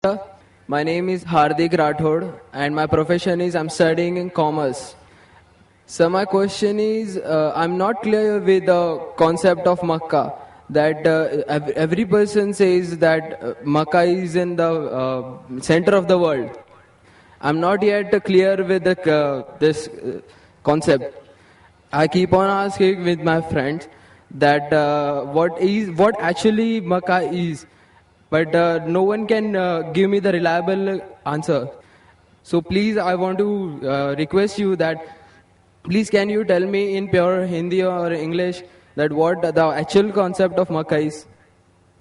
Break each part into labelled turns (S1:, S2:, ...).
S1: My name is Hardik Rathod and my profession is I'm studying in commerce. So my question is, I'm not clear with the concept of Makkah. That every person says that Makkah is in the center of the world. I'm not yet clear with this concept. I keep on asking with my friends that what actually Makkah is, but no one can give me the reliable answer. So please, I want to request you that please can you tell me in pure Hindi or English that what the actual concept of Makkah is?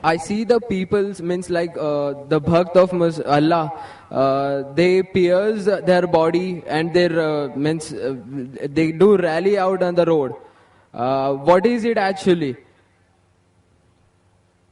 S1: I see the peoples means like the bhakt of Allah. They pierce their body and their means they do rally out on the road. What is it actually?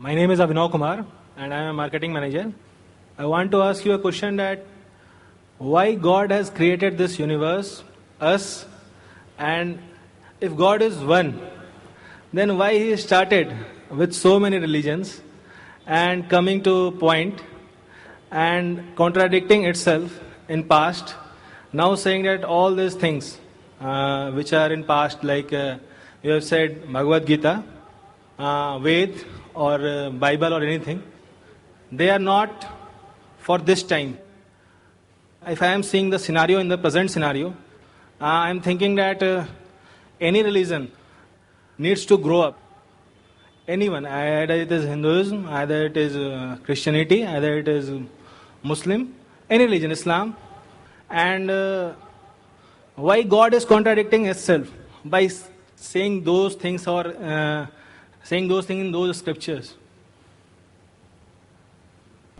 S2: My name is Abhinav Kumar and I am a marketing manager. I want to ask you a question that why God has created this universe, us, and if God is one, then why He started with so many religions and coming to point and contradicting itself in past, now saying that all these things which are in past, like you have said Bhagavad Gita, Ved or Bible or anything, they are not for this time. If I am seeing the scenario in the present scenario, I am thinking that any religion needs to grow up. Anyone, either it is Hinduism, either it is Christianity, either it is Muslim, any religion, Islam. And why God is contradicting itself by saying those things or saying those things in those scriptures?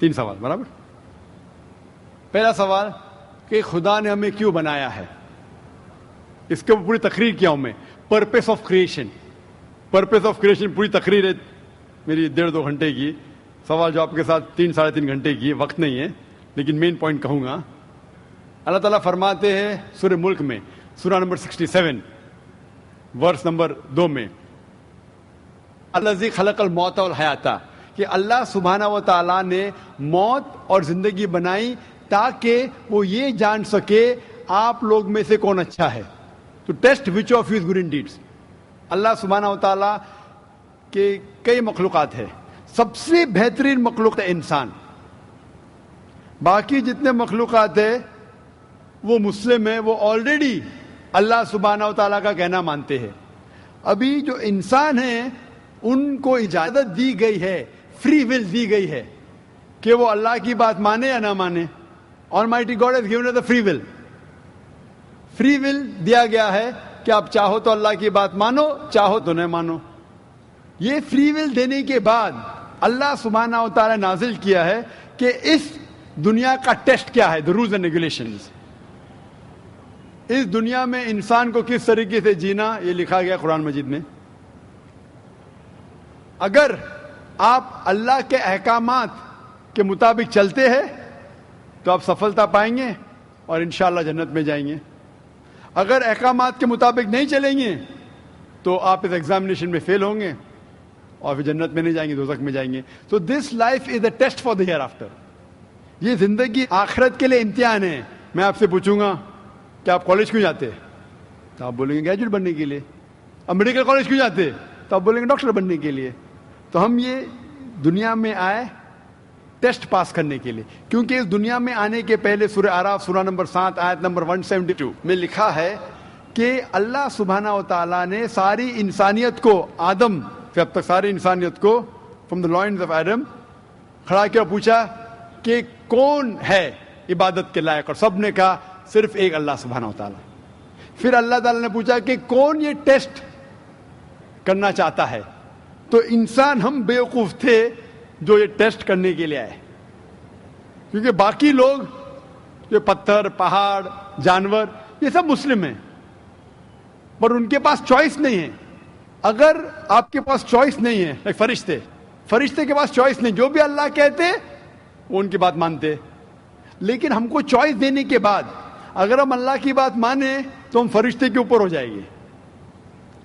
S3: 3 سوال برابر. پہلا سوال کہ خدا نے ہمیں کیوں بنایا ہے, اس کے پوری تقریر کیا ہوں میں. Purpose of creation, purpose of creation پوری تقریر ہے میری 1.5-2 گھنٹے کی. سوال جواب کے ساتھ 3-3.5 گھنٹے کی, وقت نہیں ہے, لیکن مین پوائنٹ کہوں گا. اللہ تعالیٰ فرماتے ہیں سورہ ملک میں, سورہ نمبر 67 ورس نمبر 2 میں, الذی خلق الموت والحیات, کہ اللہ سبحانہ و تعالیٰ نے موت اور زندگی بنائی تاکہ وہ یہ جان سکے آپ لوگ میں سے کون اچھا ہے. تو test which of you good in deeds. اللہ سبحانہ و تعالیٰ کے کئی مخلوقات ہے, سب سے بہترین مخلوق ہے انسان. باقی جتنے مخلوقات ہیں وہ مسلم ہیں, وہ آلریڈی اللہ سبحانہ و تعالیٰ کا کہنا مانتے ہیں. ابھی جو انسان ہیں ان کو اجازت دی گئی ہے, فری ول دی گئی ہے کہ وہ اللہ کی بات مانے یا نہ مانے. Almighty God has given us the free will. Free will دیا گیا ہے کہ آپ چاہو تو اللہ کی بات مانو, چاہو تو نہ مانو. یہ فری ول دینے کے بعد اللہ سبحانہ و تعالیٰ نازل کیا ہے کہ اس دنیا کا ٹیسٹ کیا ہے, the rules and regulations. اس دنیا میں انسان کو کس طریقے سے جینا, یہ لکھا گیا قرآن مجید میں. اگر آپ اللہ کے احکامات کے مطابق چلتے ہیں تو آپ سفلتا پائیں گے اور انشاءاللہ جنت میں جائیں گے. اگر احکامات کے مطابق نہیں چلیں گے تو آپ اس ایگزامینیشن میں فیل ہوں گے اور پھر جنت میں نہیں جائیں گے, دوزخ میں جائیں گے. So this life is a test for the hereafter. یہ زندگی آخرت کے لیے امتحان ہے. میں آپ سے پوچھوں گا کہ آپ کالج کیوں جاتے, تو آپ بولیں گے گریجویٹ بننے کے لیے. اب میڈیکل کالج کیوں جاتے, تو آپ بولیں گے ڈاکٹر بننے کے لیے. تو ہم یہ دنیا میں آئے ٹیسٹ پاس کرنے کے لیے, کیونکہ اس دنیا میں آنے کے پہلے سورہ اعراف سورہ نمبر 7 آیت نمبر 172 میں لکھا ہے کہ اللہ سبحانہ و تعالیٰ نے ساری انسانیت کو, آدم سے اب تک ساری انسانیت کو from the lines of Adam کھڑا کیا, پوچھا کہ کون ہے عبادت کے لائق, اور سب نے کہا صرف ایک اللہ سبحانہ و تعالیٰ. پھر اللہ تعالیٰ نے پوچھا کہ کون یہ ٹیسٹ کرنا چاہتا ہے, تو انسان ہم بیوقوف تھے جو یہ ٹیسٹ کرنے کے لیے آئے, کیونکہ باقی لوگ جو پتھر, پہاڑ, جانور, یہ سب مسلم ہیں, پر ان کے پاس چوائس نہیں ہے. اگر آپ کے پاس چوائس نہیں ہے, ایک فرشتے کے پاس چوائس نہیں, جو بھی اللہ کہتے وہ ان کی بات مانتے. لیکن ہم کو چوائس دینے کے بعد اگر ہم اللہ کی بات مانیں تو ہم فرشتے کے اوپر ہو جائیں گے,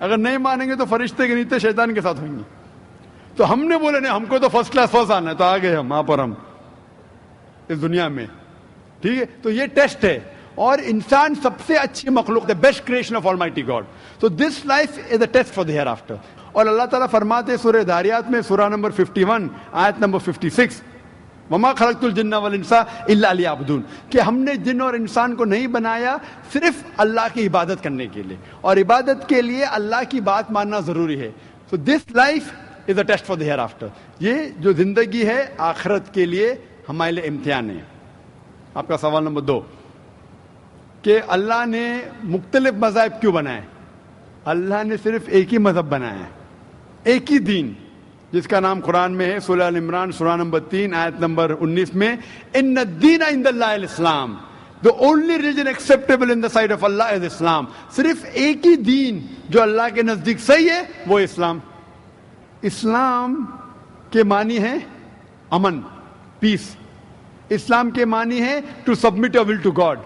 S3: اگر نہیں مانیں گے تو فرشتے کے نیچے شیطان کے ساتھ ہوئیں گے. تو ہم نے بولے نہیں, ہم کو تو فرسٹ کلاس فرسٹ آنا ہے, تو آ گئے ہم وہاں پر, ہم اس دنیا میں. ٹھیک ہے, تو یہ ٹیسٹ ہے, اور انسان سب سے اچھی مخلوق ہے, best creation of almighty God. تو this life is a test for the hereafter. اور اللہ تعالیٰ فرماتے سورہ داریات میں سورہ نمبر 51 آیت نمبر 56, وما خلقت الجن والانس الا لیعبدون, کہ ہم نے جن اور انسان کو نہیں بنایا صرف اللہ کی عبادت کرنے کے لیے, اور عبادت کے لیے اللہ کی بات ماننا ضروری ہے. So this life is a test for the hereafter. یہ جو زندگی ہے آخرت کے لیے ہمارے لیے امتحان ہے. آپ کا سوال نمبر 2 کہ اللہ نے مختلف مذاہب کیوں بنائے. اللہ نے صرف ایک ہی مذہب بنایا ہے, ایک ہی دین, جس کا نام قرآن میں ہے سورہ ال عمران سورہ نمبر 3 آیت نمبر 19 میں, ان الدین عند اللہ الاسلام, the only religion acceptable in the sight of Allah is Islam. صرف ایک ہی دین جو اللہ کے نزدیک صحیح ہے وہ اسلام. اسلام کے معنی ہے امن, پیس. اسلام کے معنی ہے to submit your will to God,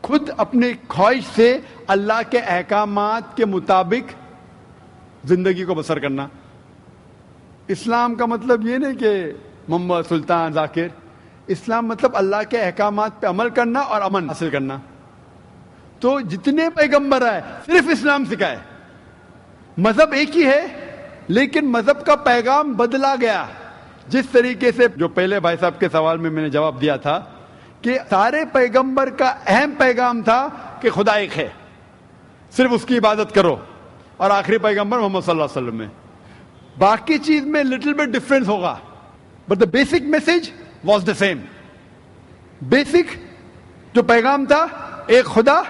S3: خود اپنے خواہش سے اللہ کے احکامات کے مطابق زندگی کو بسر کرنا. اسلام کا مطلب یہ نہیں کہ محمد سلطان ذاکر, اسلام مطلب اللہ کے احکامات پہ عمل کرنا اور امن حاصل کرنا. تو جتنے پیغمبر آئے صرف اسلام سکھائے. مذہب ایک ہی ہے لیکن مذہب کا پیغام بدلا گیا. جس طریقے سے جو پہلے بھائی صاحب کے سوال میں نے جواب دیا تھا کہ سارے پیغمبر کا اہم پیغام تھا کہ خدا ایک ہے, صرف اس کی عبادت کرو, اور آخری پیغمبر محمد صلی اللہ علیہ وسلم میں باقی چیز میں لٹل بٹ ڈفرینس ہوگا, but the basic message was the same. Basic جو پیغام تھا ایک خدا,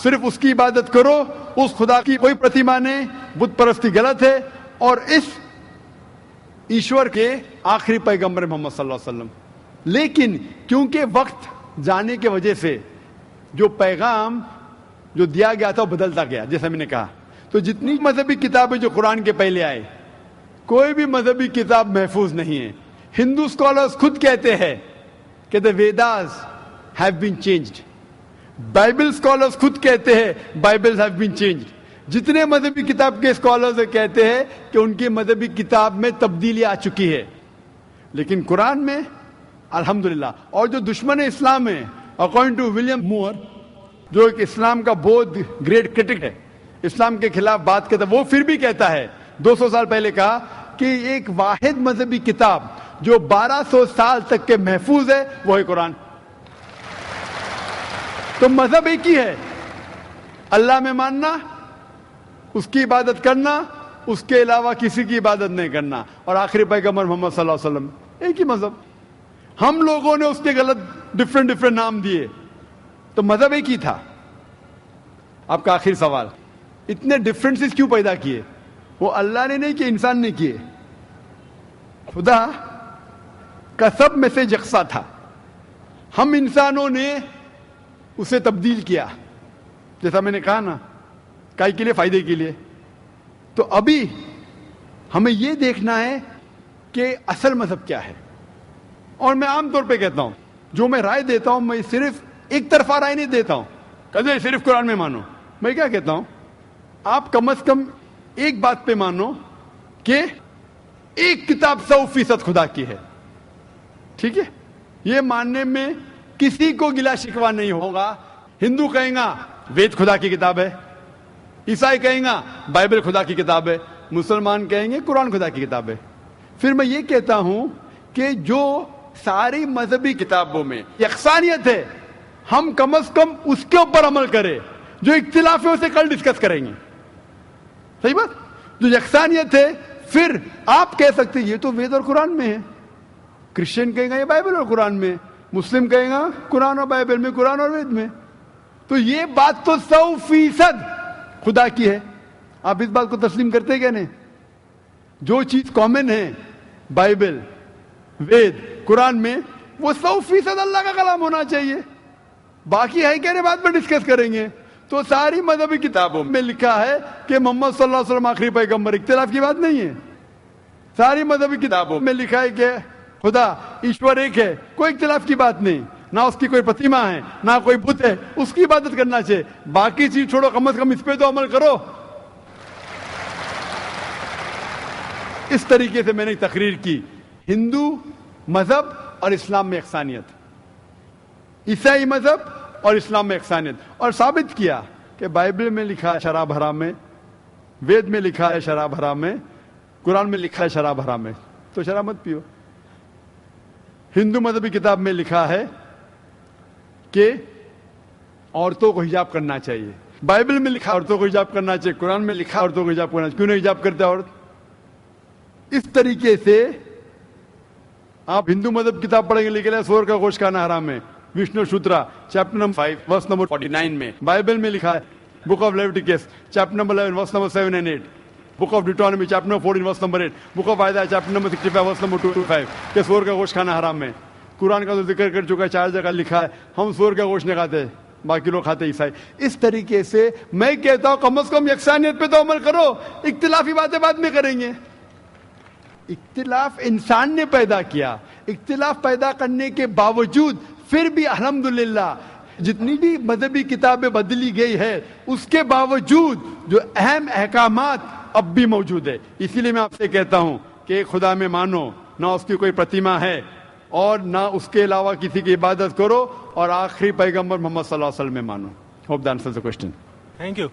S3: صرف اس کی عبادت کرو, اس خدا کی کوئی پرتیما نہیں, بت پرستی غلط ہے, اور اس ایشور کے آخری پیغمبر محمد صلی اللہ علیہ وسلم. لیکن کیونکہ وقت جانے کی وجہ سے جو پیغام جو دیا گیا تھا وہ بدلتا گیا, جیسا میں نے کہا. تو جتنی مذہبی کتابیں جو قرآن کے پہلے آئے, کوئی بھی مذہبی کتاب محفوظ نہیں ہے. ہندو اسکالرز خود کہتے ہیں کہ the Vedas have been changed. Bible scholars خود کہتے ہیں بائبل have been changed. جتنے مذہبی کتاب کے اسکالرز کہتے ہیں کہ ان کی مذہبی کتاب میں تبدیلی آ چکی ہے. لیکن قرآن میں الحمدللہ, اور جو دشمن اسلام ہے اکارڈنگ ٹو ولیم مور, جو ایک اسلام کا بہت گریٹ کرٹک ہے, اسلام کے خلاف بات کرتا ہے, وہ پھر بھی کہتا ہے 200 سال پہلے کہا کہ ایک واحد مذہبی کتاب جو 1200 سال تک کے محفوظ ہے وہ ہے قرآن. تو مذہب ایک ہی ہے, اللہ میں ماننا, اس کی عبادت کرنا, اس کے علاوہ کسی کی عبادت نہیں کرنا, اور آخری پیغمبر محمد صلی اللہ علیہ وسلم, ایک ہی مذہب. ہم لوگوں نے اس کے غلط ڈفرنٹ نام دیے, تو مذہب ایک ہی تھا. آپ کا آخری سوال, اتنے ڈفرینسز کیوں پیدا کیے؟ وہ اللہ نے نہیں کیے, انسان نے کیے. خدا کا سب میں سے یکساں تھا, ہم انسانوں نے اسے تبدیل کیا, جیسا میں نے کہا نا, کائی کے لیے, فائدے کے لیے. تو ابھی ہمیں یہ دیکھنا ہے کہ اصل مذہب کیا ہے. اور میں عام طور پہ کہتا ہوں, جو میں رائے دیتا ہوں, میں صرف ایک طرفہ رائے نہیں دیتا ہوں کہ صرف قرآن میں مانو. میں کیا کہتا ہوں, آپ کم از کم ایک بات پہ مانو کہ ایک کتاب 100% خدا کی ہے. ٹھیک ہے, یہ ماننے میں کسی کو گلا شکوا نہیں ہوگا. ہندو کہیں گا وید خدا کی کتاب ہے, عیسائی کہیں گا بائبل خدا کی کتاب ہے, مسلمان کہیں گے قرآن خدا کی کتاب ہے. پھر میں یہ کہتا ہوں کہ جو ساری مذہبی کتابوں میں یکسانیت ہے, ہم کم از کم اس کے اوپر عمل کریں. جو اختلاف ہے اسے کل ڈسکس کریں گے. صحیح بات, جو یکسانیت ہے, پھر آپ کہہ سکتے یہ تو وید اور قرآن میں ہے, کرسچن کہیں گا یہ بائبل اور قرآن میں, مسلم کہیں گا قرآن اور بائبل میں, قرآن اور وید میں. تو یہ بات تو 100% خدا کی ہے. آپ اس بات کو تسلیم کرتے کیا نہیں؟ جو چیز کامن ہے بائبل, وید, قرآن میں, وہ 100% اللہ کا کلام ہونا چاہیے. باقی ہے کہنے بعد میں ڈسکس کریں گے. تو ساری مذہبی کتابوں میں لکھا ہے کہ محمد صلی اللہ علیہ وسلم آخری پیغمبر, اختلاف کی بات نہیں ہے. ساری مذہبی کتابوں میں لکھا ہے کہ خدا ایشور ایک ہے, کوئی اختلاف کی بات نہیں. نہ اس کی کوئی پرتیما ہے, نہ کوئی بت ہے, اس کی عبادت کرنا چاہیے. باقی چیز چھوڑو, کم از کم اس پہ تو عمل کرو. اس طریقے سے میں نے تقریر کی, ہندو مذہب اور اسلام میں یکسانیت, عیسائی مذہب اور اسلام میں یکسانیت, اور ثابت کیا کہ بائبل میں لکھا ہے شراب حرام ہے, وید میں لکھا ہے شراب حرام ہے, قرآن میں لکھا ہے شراب حرام ہے, تو شراب مت پیو. ہندو مذہبی کتاب میں لکھا ہے کہ عورتوں کو حجاب کرنا چاہیے, بائبل میں لکھا عورتوں کو حجاب کرنا چاہیے, قرآن میں لکھا عورتوں کو حجاب کرنا چاہیے. کیوں نہیں حجاب کرتے عورت؟ اس طریقے سے آپ ہندو مذہب کتاب پڑھیں گے, لکھا ہے سور کا گوشت کھانا حرام ہے, وشنو شوترا چیپٹر نمبر 5 ورس نمبر 49 میں. بائبل میں لکھا ہے book of Leviticus chapter number 11 verse number 7 and 8, book of Deuteronomy chapter number 14 verse number 8, book of Isaiah chapter number 65 verse number 2 to 5 کہ سور کا گوشت کھانا حرام ہے. قرآن کا تو ذکر کر چکا ہے, 4 جگہ لکھا ہے ہم سور کا گوشت نہیں کھاتے, باقی لوگ کھاتے عیسائی. اس طریقے سے میں کہتا ہوں کم از کم یکسانیت پہ تو عمل کرو, اختلافی باتیں بعد میں کریں گے. اختلاف انسان نے پیدا کیا, اختلاف پیدا کرنے کے باوجود پھر بھی الحمدللہ جتنی بھی مذہبی کتابیں بدلی گئی ہے, اس کے باوجود جو اہم احکامات اب بھی موجود ہے. اسی لیے میں آپ سے کہتا ہوں کہ ایک خدا میں مانو, نہ اس کی کوئی پرتیما ہے اور نہ اس کے علاوہ کسی کی عبادت کرو, اور آخری پیغمبر محمد صلی اللہ علیہ وسلم میں مانو. Hope that answers the question.
S2: Thank you.